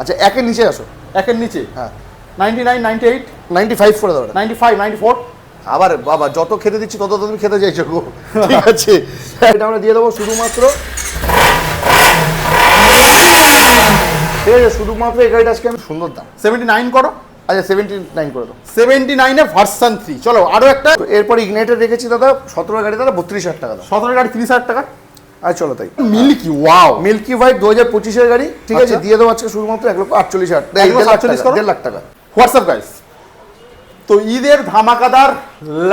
আচ্ছা একের নিচে আসো, একের নিচে হ্যাঁ 99 98 95 করে দাও 95 94 আবার বাবা যত খেতে দিচ্ছি তত তুমি খেতে চাইছো গো ঠিক আছে এটা আমরা দিয়ে দেবো শুধুমাত্র, ঠিক আছে শুধুমাত্র এই গাড়িটা আজকে আমি সুন্দর দাম 79 করো। আচ্ছা 79 করে দাও 79 এ ভার্সন 3। চলো আরো একটা। এরপর ইগনাইটার রেখেছি দাদা 17 গাড়ি দাদা 32,000 টাকা দাও। 17 গাড়ি 30,000 টাকা। আর চলো তাই মিল্কি, ওয়াও মিল্কি হোয়াইট 2025 এর গাড়ি, ঠিক আছে দিয়ে দেবো আজকে শুধুমাত্র 1,48,000 1,48,000 লাখ টাকা। হোয়াটসঅ্যাপ গাইস, তো ঈদের ধামাকাদার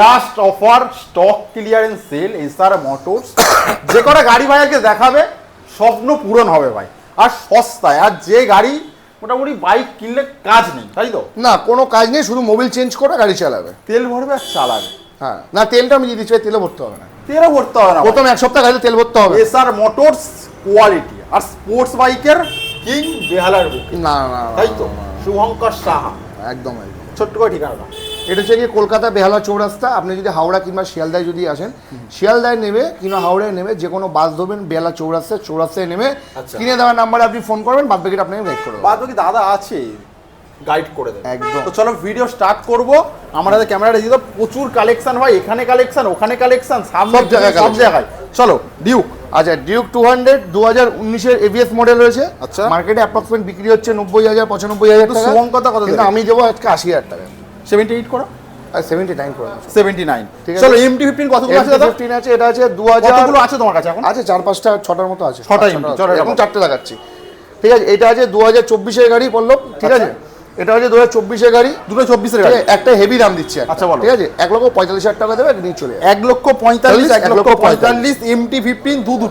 last offer stock clearance sale SR motors. যে কটা গাড়ি ভাইয়াকে দেখাবে স্বপ্ন পূরণ হবে ভাই, আর সস্তায়। আর যে গাড়ি মোটামুটি বাইক কিনলে কাজ নেই, তাই তো? না কোনো কাজ নেই, শুধু মোবিল চেঞ্জ করে গাড়ি চালাবে, তেল ভরবে আর চালাবে। হ্যাঁ না তেলটা আমি দিয়ে দিচ্ছি, তেলে ভরতে হবে না, তেলও ভরতে হবে না, প্রথম এক সপ্তাহ গাড়িতে তেল ভরতে হবে। এসআর মোটরস কোয়ালিটি আর স্পোর্টস বাইকের কিং বেহালার বুক, না না তাই তো? শুভঙ্কর সাহা, একদম একদম ছোট্ট করে ঠিকানাটা। এটা হচ্ছে গিয়ে কলকাতা বেহালা চৌরাস্তা। আপনি যদি হাওড়া কিংবা শিয়ালদায় যদি আসেন, শিয়ালদায় নেমে কিংবা হাওড়ায় নেমে যে কোনো বাস ধরবেন, বেহালা চৌরাস্তায় নেমে কিনে দেওয়ার নাম্বারে আপনি ফোন করবেন, বাদ বাকিটা আপনাকে গাইড করে দেবো। বাদ বাকি দাদা আছে, গাইড করে দেবে একদম। তো চলো ভিডিও স্টার্ট করব। আমাদের ক্যামেরাটা দিয়ে দাও। প্রচুর কালেকশন ভাই, এখানে কালেকশন, ওখানে কালেকশন, সব জায়গায়। চলো ডিউক। আচ্ছা ডিউক 200 2019 এর এবিএস মডেল রয়েছে। আচ্ছা মার্কেটে অ্যাপ্রক্সিমেট বিক্রি হচ্ছে 90,000 95,000 টাকা। শুভঙ্কর কত দেবে? আমি দেবো আজকে 80,000 টাকা। 78 করো, আর 79 করে দাও। 79। ঠিক আছে। চলো MT-15 কতগুলো আছে দাদা? MT-15 আছে, এটা আছে 2000। কতগুলো আছে তোমার কাছে এখন? আছে 4-5টা 6টার মতো আছে। 6টা MT, চলো এখন 4টে দেখাচ্ছি। ঠিক আছে, এটা আছে 2024 এর গাড়ি পল্লব, ঠিক আছে। এটা হচ্ছে 2024 এর গাড়ি, দুটো 24 এর গাড়ি। একটা হেভি দাম দিচ্ছে। আচ্ছা বলো। ঠিক আছে 1,45,000 টাকা দেবে, নিয়ে চলে যাবে। 1,45,000 MT-15 দুটো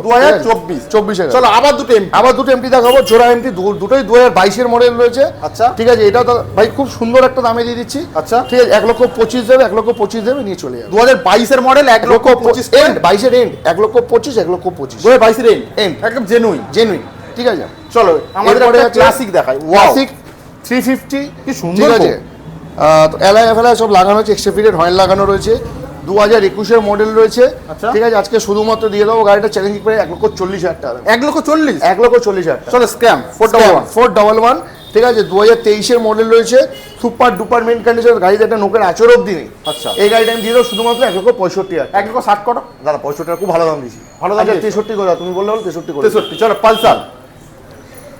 2024 এর। চলো আবার দুটো MT, আবার দুটো এমটি দেখাবো, জোড়া এমটি দুটোই 2022 এর মডেল রয়েছে। আচ্ছা ঠিক আছে, এটা তো ভাই খুব সুন্দর একটা দামে দিয়ে দিচ্ছি। আচ্ছা ঠিক আছে 1,25,000 দেবে, 1,25,000 দেবে, নিয়ে চলে যাবে। 2022 এর মডেল 1,25,000 এন্ড 22 এর এন্ড 1,25,000 1,25,000 2022 এর এন্ড একদম জেনুইন। ঠিক আছে চলো আমাদের একটা ক্লাসিক দেখাই। ক্লাসিক 350 কি সুন্দর আছে। তো এলায় সব লাগানো আছে, এক্সট্রা ফিটেড হর্ন লাগানো রয়েছে। 2021 এর মডেল রয়েছে। ঠিক আছে আজকে শুধুমাত্র দিয়ে দেবো গাড়িটা চ্যালেঞ্জ করে 1,40,000 টাকা। 1,40,000 1,40,000 টাকা। চলো স্ক্যাম 411। ঠিক আছে 2023 এর মডেল রয়েছে, সুপার ডুপার মেন কন্ডিশন। গাড়িতে একটা নোকের আচর অব্দি নেই। আচ্ছা এই গাড়িটা আমি দিয়ে দেবো শুধুমাত্র 1,65,000। 1,60 করো দাদা 65 খুব ভালো দাম দিয়েছি। ভালো দাম 63 করে দাও, তুমি বললে 63 করে। 63। চলো পালসার,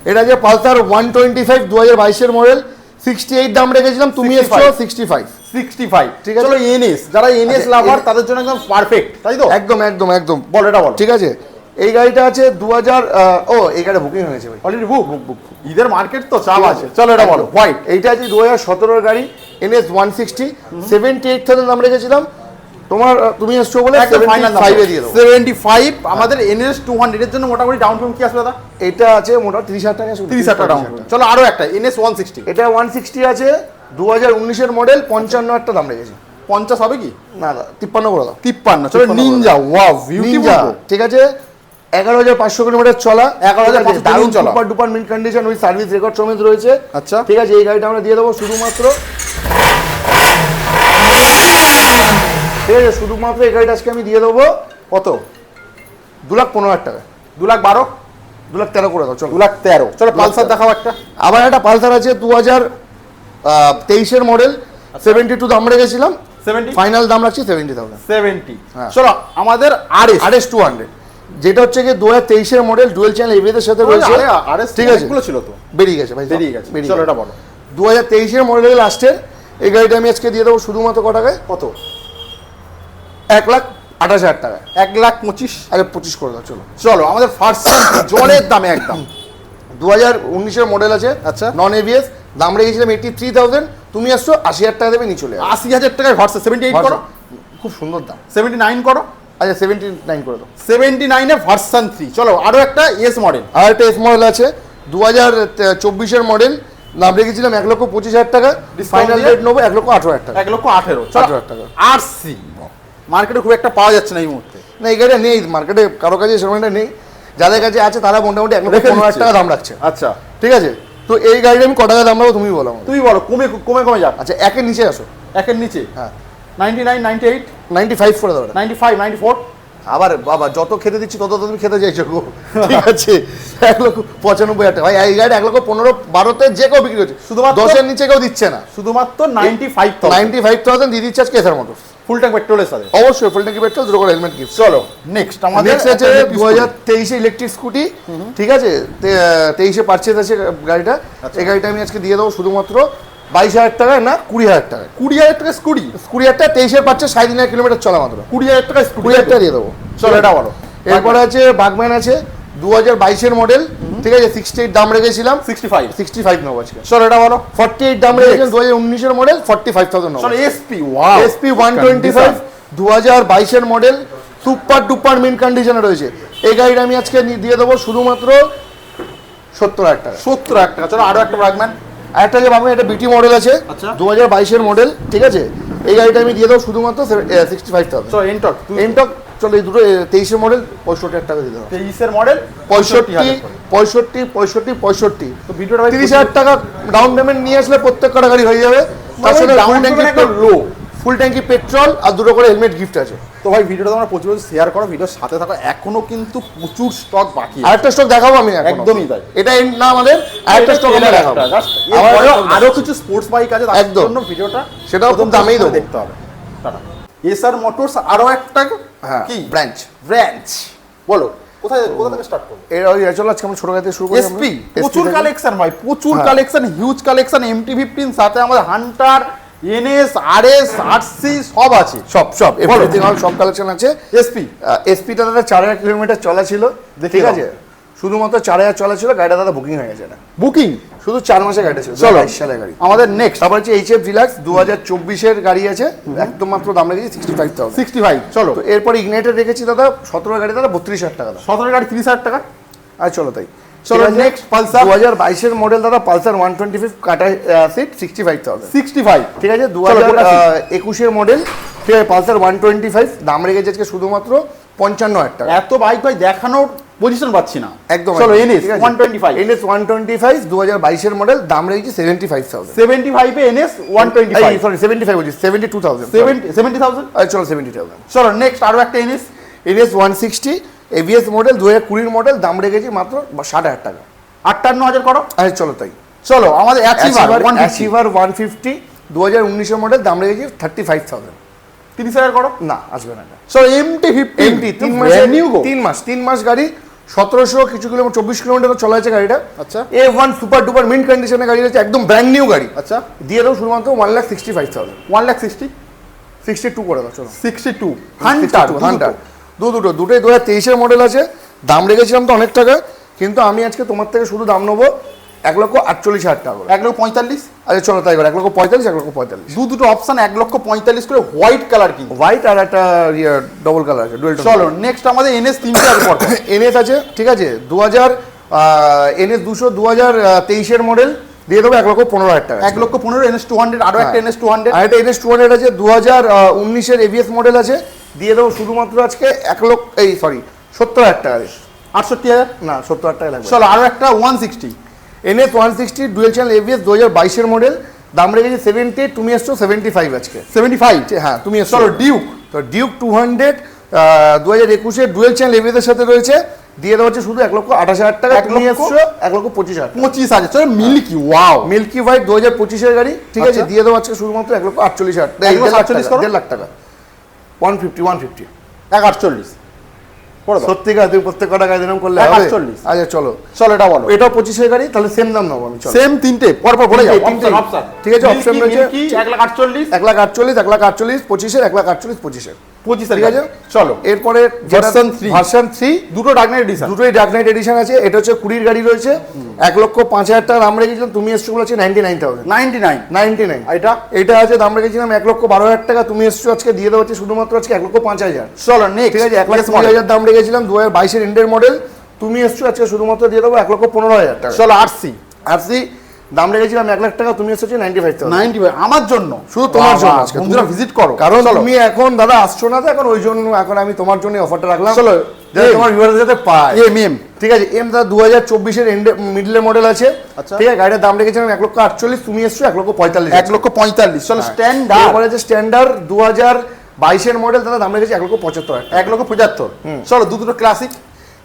এটা যে পালসার 125 2022 এর মডেল, 68 দাম রেখেছিলাম, তুমি এসছো 65। ঠিক আছে। চলো এনএস, যারা এনএস লাভার তাদের জন্য একদম পারফেক্ট, তাই তো? একদম একদম একদম। বল এটা বল। ঠিক আছে এই গাড়িটা আছে 2000 এই গাড়িটা বুকিং হয়ে গেছে ভাই, অলরেডি বুক। ঈদের মার্কেট তো চাপ আছে। চলো এটা বলো। হোয়াইট, এইটা আছে 2017 এর গাড়ি, এনএস 160, 78,000 দাম রেখেছিলাম। তুমি এসছো বলে 75 এ দিয়ে দেবো। 75 আমাদের এনএস 200 এর জন্য মোটামুটি ডাউন পেমেন্ট কি আসবে দাদা? এটা আছে মোটামুটি 30,000 টাকা। 30,000 টাকা ডাউন পেমেন্ট। চলো আরো একটা এনএস 160, এটা 160 আছে 2019 এর মডেল, 55,000 দাম রেখেছি। 50 হবে কি? না 53 করে দাও। 53। চলো নিনজা, ওয়াও বিউটিফুল। ঠিক আছে 11,500 কিলোমিটার চলা, 11,500 চলা, সুপার ডুপার মিন কন্ডিশন, ওই সার্ভিস রেকর্ড সমেত রয়েছে। আচ্ছা ঠিক আছে এই গাড়িটা আমরা দিয়ে দেবো শুধুমাত্র, ঠিক আছে শুধুমাত্র এই গাড়িটা আজকে আমি দিয়ে দেবো কত? 2,15,000 টাকা। 2,12 2,13,000 করে দাও। চলো 2,13। চলো পালসার দেখাও একটা। আবার একটা পালসার আছে 2023 এর মডেল, 72 দাম রেখেছিলাম, 70 ফাইনাল দাম রাখছি 70,000। 70। চলো আমাদের আরএস 200, যেটা হচ্ছে কি 2023 এর মডেল, ডুয়েল চ্যানেল এবিএস এর সাথে রয়েছে। আরএস ঠিক আছে গুলো ছিল তো, বেরিয়ে গেছে ভাই, বেরিয়ে গেছে। চলো এটা বলো। 2023 এর মডেল লাস্টের এই গাড়িটা আমি আজকে দিয়ে দেবো শুধুমাত্র ক টাকায়? কত? 1,28,000 টাকা। 1,25,000। আগে 25 করে দাও। চলো চলো আমাদের ফার্স্ট জলের দামে একদম 2019 এর মডেল আছে। আচ্ছা নন এবিএস, দাম রেখেছিলাম 83,000, তুমি আসছো 80,000 টাকা দেবে, নিয়ে চলে যাবে। 80,000 টাকায় ভার্সন 78 করো, খুব সুন্দর দাম। 79 করো। আচ্ছা 79 করে দাও। 79 এ ভার্সন 3। চলো আরো একটা এস মডেল, আর একটা এস মডেল আছে 2024 এর মডেল, দাম রেখেছিলাম 1,25,000 টাকা, ফাইনাল রেট নেবো 1,18,000 টাকা। 1,18,000 টাকা। আরসি মার্কেটে খুব একটা পাওয়া যাচ্ছে না এই মুহূর্তে। না এই গাড়িটা নেই মার্কেটে, কারো কাছে সেরকম নেই, যাদের কাছে আছে তারা মোটামুটি 1,15,000 টাকা দাম রাখছে। আচ্ছা ঠিক আছে, তো এই গাড়িটা আমি ক টাকা দাম রাখবো তুমি বলো? তুমি বলো। কমে যাক। আচ্ছা একের নিচে আসো। একের নিচে হ্যাঁ 99 98 95 করে দাও। 95 94 আবার বাবা যত খেতে দিচ্ছি তত তুমি খেতে চাইছো গো। ঠিক আছে 1,95,000 টাকা ভাই, এই গাড়ি 1,15,12 যে কেউ বিক্রি হচ্ছে, শুধুমাত্র 10-এর নিচে কেউ দিচ্ছে না। শুধুমাত্র 95,000 95,000 দিয়ে দিচ্ছে আজকে এসআর মোটরস। ফুল ট্যাঙ্ক পেট্রোলের সাথে অবশ্যই ফুল ট্যাঙ্কি পেট্রোল, দুটো করে হেলমেট গিফট। চলো নেক্সট আমাদের নেক্সট আছে 2023 ইলেকট্রিক স্কুটি। ঠিক আছে 23-এ পারচেজ আছে গাড়িটা। এই গাড়িটা আমি আজকে দিয়ে দেবো শুধুমাত্র 22,000 টাকায়, না 20,000 টাকায়। 20,000 টাকা স্কুটি, 20,000 টাকা 23-এর পারচেজ 3.5 কিলোমিটার চলা মাত্র। 20,000 টাকা স্কুটি 20,000 টাকা দিয়ে দেবো। চলো এটা বলো। এরপরে আছে বাগম্যান আছে 2022-এর মডেল। ঠিক আছে 68 দাম রেখেছিলাম, 65 নেবো আজকে। চলো এটা বলো। 48 দাম রেখেছিলাম 2019-এর মডেল, 45,000 নেবো। চলো এসপি, ওয়াও SP 125 2022-এর মডেল, সুপার ডুপার মিন কন্ডিশনে রয়েছে। এই গাড়িটা আমি আজকে দিয়ে দেবো শুধুমাত্র 70,000 টাকা। 70,000 টাকা। চলো আরো একটা ব্র্যাগম্যান, একটা যে পাবেন এটা বিটি মডেল আছে, আচ্ছা। 2022-এর মডেল। ঠিক আছে এই গাড়িটা আমি দিয়ে দেবো শুধুমাত্র 65,000। চলো এনটক এনটক চলো এই দুটো 23-এর মডেল 65,000 টাকা দিয়ে দেবো। 23-এর মডেল 65 তো ভিডিওটা 30,000 টাকা ডাউন পেমেন্ট নিয়ে আসলে প্রত্যেক কটা গাড়ি হয়ে যাবে। তার সাথে ডাউন পেমেন্ট একটা লো, ফুল ট্যাঙ্কি পেট্রোল আর দুটো করে হেলমেট গিফট আছে। তো ভাই ভিডিওটা তোমরা প্রচুর শেয়ার করো, ভিডিওর সাথে থাকো, এখনো কিন্তু প্রচুর স্টক বাকি আছে। আরেকটা স্টক দেখাবো আমি এখনো। একদমই তাই। এটা end না আমাদের, আরেকটা স্টক আমরা দেখাবো। আরো কিছু স্পোর্টস বাইক আছে, তার একদম। জন্য ভিডিওটা সেটাও খুব দামেই দেবো। দেখতে হবে। টাটা। এসআর মোটরস আরো একটা হ্যাঁ কি ব্রাঞ্চ বলো, কোথা থেকে স্টার্ট করবো? এর ওই চলো আজকে আমরা ছোট গাড়ি থেকে শুরু করি। এসপি প্রচুর কালেকশন ভাই, প্রচুর হ্যাঁ। Collection, huge collection. MT-15 সাথে আমাদের হান্টার, NS, RS, RC সব আছে। সব এভরিথিং অল সব কালেকশন আছে। এসপি এসপিটা দাদা 4,000 কিলোমিটার চলা ছিল। দেখে ঠিক নাও। আছে শুধুমাত্র 4,000 চলা ছিল, গাড়িটা দাদা বুকিং হয়ে গেছে। এটা বুকিং শুধু 4 মাসের গাড়িটা ছিল, চলো 22 সালের গাড়ি। আমাদের নেক্সট তারপর হচ্ছে HF ডিলাক্স 2024-এর গাড়ি আছে, একদম মাত্র দাম রেখেছি 65,000। 65। চলো তো এরপর ইগনাইটার রেখেছি দাদা 17 গাড়ি দাদা 32,000 টাকা দাদা। 17 গাড়ি 30,000 টাকা। আর চলো তাই চলো নেক্সট পালসার 2022-এর মডেল দাদা, পালসার 125 কাটা সিট 65,000। 65। ঠিক আছে 2021-এর মডেল। ঠিক আছে পালসার 125 দাম রেখেছে আজকে শুধুমাত্র 55,000 টাকা। এত বাইক ভাই দেখানোর পজিশন পাচ্ছি না। একদম চলো NS 125। NS 125 2022-এর মডেল, দাম রেখেছি 75,000। 75 এ NS 125। সরি 75 বলছি 72,000। 70,000। আর চলো 70,000। চলো নেক্সট আরো একটা NS NS 160 ABS মডেল 2020-এর মডেল, দাম রেখেছি মাত্র 60,000 টাকা। 58,000 করো। আচ্ছা চলো তাই চলো আমাদের অ্যাচিভার 150 2019-এর মডেল, দাম রেখেছি 35,000। 30,000 করো। না আসবে না। চলো MT-15 3 মাস গাড়ি, 1700 কিছু কিলোমিটার 24 কিলোমিটার চলা আছে গাড়িটা। আচ্ছা A1 সুপার ডুপার মিন্ট কন্ডিশনের গাড়ি আছে, একদম ব্র্যান্ড নিউ গাড়ি। আচ্ছা দিয়ে দাও শুধুমাত্র 1,65,000। 160 62 করে দাও চলো। 62 হান্টার দুটোই 2023-এর মডেল আছে, দাম রেখেছিলাম তো অনেক টাকা, কিন্তু আমি আজকে তোমার থেকে শুধু দাম নেবো 1,48,000 টাকা করে। 1,45,000। আচ্ছা চলো তাই করে 1,45,000 1,45,000। দুটো অপশন 1,45,000 করে, হোয়াইট কালার কিন্তু, হোয়াইট আর একটা ডবল কালার আছে, ডুয়েল টোন। চলো নেক্সট আমাদের NS 300 আর পর NS আছে। ঠিক আছে NS 200 2023-এর মডেল, দিয়ে দেবো 1,15,000 টাকা। 1,15,000 NS 200। আরো একটা NS 200। আর একটা NS 200 আছে 2019-এর ABS মডেল আছে, দিয়ে দেবো শুধুমাত্র আজকে 70,000 টাকা। 68,000 না 70,000 টাকা লাগবে। চলো আরো একটা 160 NS 160 ডুয়েল চ্যানেল ABS 2022-এর মডেল, দাম রেখেছি 70, তুমি এসছো 75 আজকে। 75। হ্যাঁ তুমি এসছো। চলো ডিউক তো ডিউক 200 2021-এর ডুয়েল চ্যানেল ABS এর সাথে রয়েছে, দিয়ে দেওয়া হচ্ছে শুধু 1,28,000 টাকা। তুমি এসছো 1,25,000। 25,000। চলো মিল্কি, ওয়াও মিল্কি হোয়াইট 2025-এর গাড়ি। ঠিক আছে আচ্ছা। দিয়ে দেওয়া আজকে শুধুমাত্র 1,48,000। 1,50,000 টাকা। 150 148 করে দাও। সত্যিকার তুমি প্রত্যেক কটা গাড়ি দিলাম করলে হবে? 148। আচ্ছা চলো চলো এটা বলো। এটাও 25-এর গাড়ি, তাহলে সেম দাম নেবো আমি। চলো সেম তিনটে পরপর পড়ে যাও। তিনটেই। অপশন ঠিক আছে অপশন রয়েছে 1,48,000 1,48,000 25-এর 1,48,25-এর। 25,000। ঠিক আছে চলো এরপরে ভার্সন 3 ভার্সন 3 দুটো ডার্কনাইট এডিশন, দুটোই ডার্ক নাইট এডিশন আছে। এটা হচ্ছে 20-এর গাড়ি রয়েছে, 1,05,000 টাকা দাম রেখেছিলাম, তুমি এসছো বলেছি 99,000। 99 এটা এটা আছে দাম রেখেছিলাম 1,12,000 টাকা, তুমি এসছো আজকে দিয়ে দেওয়া হচ্ছে শুধুমাত্র আজকে 1,05,000। চলো নেক্সট ঠিক আছে 1,20,000 দাম রেখেছিলাম 2022-এর এন্ডের মডেল, তুমি এসছো আজকে শুধুমাত্র দিয়ে দেবো 1,15,000 টাকা। চলো আরসি দাম রেখেছিলাম 1,00,000 টাকা, তুমি এসেছো 95,000। 95 আমার জন্য, শুধু তোমার জন্য আজকে বন্ধুরা ভিজিট করো, কারণ তুমি এখন দাদা আসছো না তো, এখন ওই জন্য এখন আমি তোমার জন্য অফারটা রাখলাম। চলো যাতে তোমার ভিউয়ারদের সাথে পায়। এম ঠিক আছে এম দাদা 2024-এর এন্ডে মিডলের মডেল আছে। আচ্ছা ঠিক আছে গাড়ির দাম রেখেছিলাম 1,48,000, তুমি এসছো 1,45,000। 1,45,000। চলো স্ট্যান্ডার্ড এরপরে যে স্ট্যান্ডার্ড 22-এর মডেল দাদা দাম রেখেছি 1,75,000 টাকা। 1,75,000। চলো দুটো ক্লাসিক।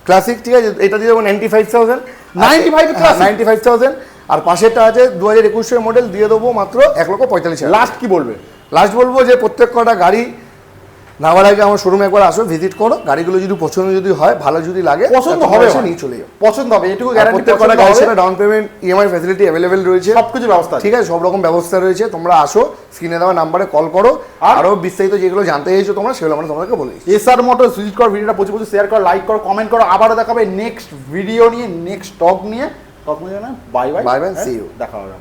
ক্লাসিক ঠিক আছে, এটা দিয়ে দেবো 95,000। 95 classic? 95,000। আর পাশেরটা আছে 2021-এর মডেল, দিয়ে দেবো মাত্র 1,45,000। লাস্ট কি বলবে? লাস্ট বলবো যে প্রত্যেক কটা গাড়ি নেওয়ার আগে আমার শোরুমে একবার আসো, ভিজিট করো, গাড়িগুলো যদি পছন্দ যদি হয়, ভালো যদি লাগে, পছন্দ হবে ভাই। নিয়ে চলে যাও। পছন্দ হবে, এটুকু আর গ্যারান্টি। প্রত্যেক কটা গাড়ির সাথে down payment, EMI facility available রয়েছে, সবকিছু ব্যবস্থা আছে। ঠিক আছে, সব রকম ব্যবস্থা রয়েছে। তোমরা আসো, স্ক্রিনে দেওয়া নাম্বারে কল করো, আরও বিস্তারিত যেগুলো জানতে চাইছো তোমরা, সেগুলো আমরা তোমাদেরকে বলে দিচ্ছি। এসআর মোটরস ভিজিট করো, ভিডিওটা প্রচুর শেয়ার করো, লাইক করো, কমেন্ট করো। আবারও দেখাবে নেক্সট ভিডিও নিয়ে, নেক্সট টক নিয়ে। তখন bye bye, bye bye, see you. দেখা হবে।